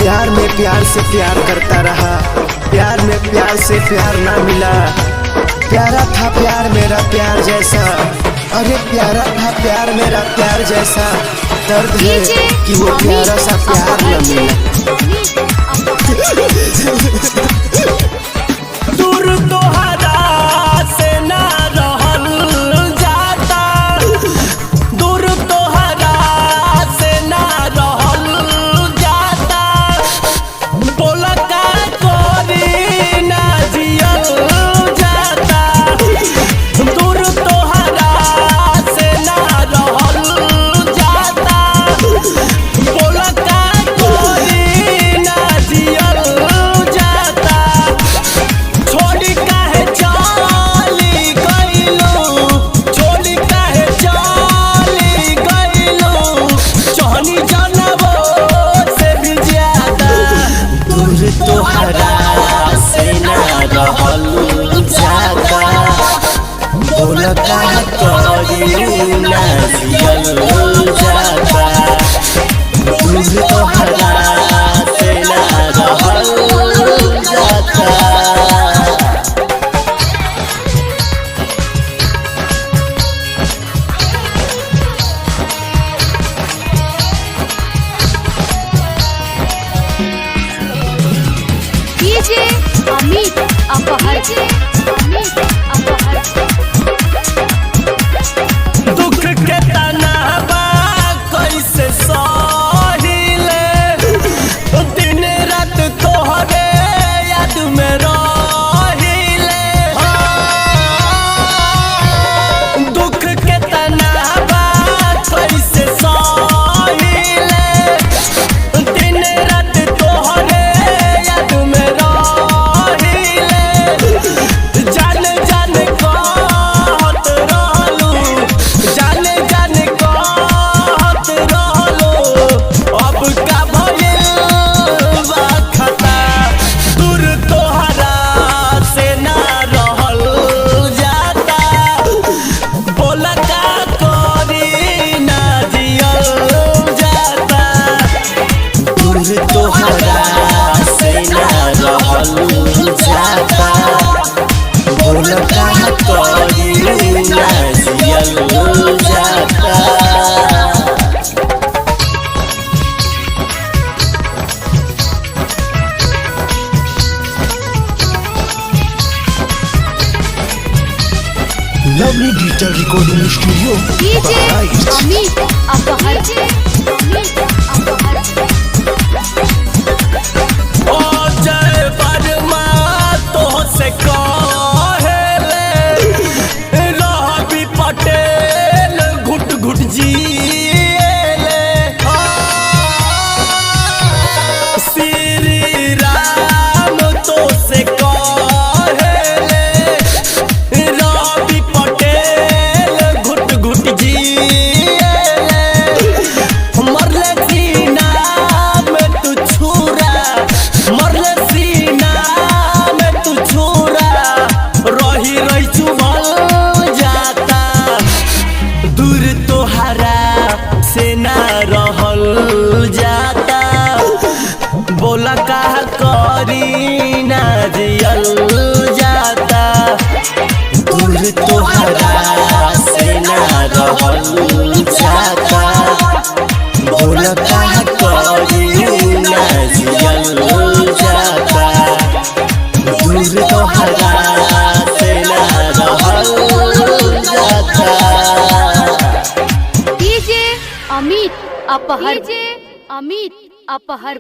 प्यार में प्यार से प्यार करता रहा, प्यार में प्यार से प्यार ना मिला। प्यारा था प्यार मेरा प्यार जैसा, अरे प्यारा था प्यार मेरा प्यार जैसा। दर्द है कि वो प्यारा सा प्यार न मिला। दूर तोहरा से ना रहल जाता, दूर तोहरा से ना रहल जाता। बोला का कोरी ना जियल जाता, दूर तोहरा से ना रहल जाता। बोला का कोरी ना जियल जाता। छोड़ी काहे चली गइलू, छोड़ी काहे चली गइलू। चहनी जनबो से भी ज्यादा, दूर तोहरा से ना रहल जाता। बोला का कोरी ना जियल जाता, दूर तोहरा से ना रहल जाता। डीजे अमित अपहर, अमित अपहर। दुख के तनावा कैसे सहिले, दिन रात तोहरे याद में रहिले। दुख के तनावा कैसे सहिले, दिन रात तोहरे याद में रहिले। जान जान कहत रहलू, जान जान कहत रहलू। अब का भइल बा खता, दूर तोहरा से ना रहल जाता। बोला का कोरी ना जियल जाता, दूर तोहरा से ना रहल जाता। बोला का कोरी ना जियल जाता। Lovely digital recording studio DJ Amit अपहर, अमित अपहर। ओ जय वर्मा तोहसे कहेले, रहबी पटेल घुट घुट जिएले। श्री राम तोहसे कहेले, रहबी पटेल घुट घुट जिएले। मरले सीना में तू छुरा, मरले सीना में तू छुरा। रही रही चुभल जाता, दूर तोहरा से ना रहल जाता। बोला का करी ना जियल जाता, दूर तोहरा से ना रहल जाता। बोला का कोरी ना जियल जाता, दूर तोहरा से ना रहल जाता। डीजे अमित अपहर, डीजे अमित अपहर।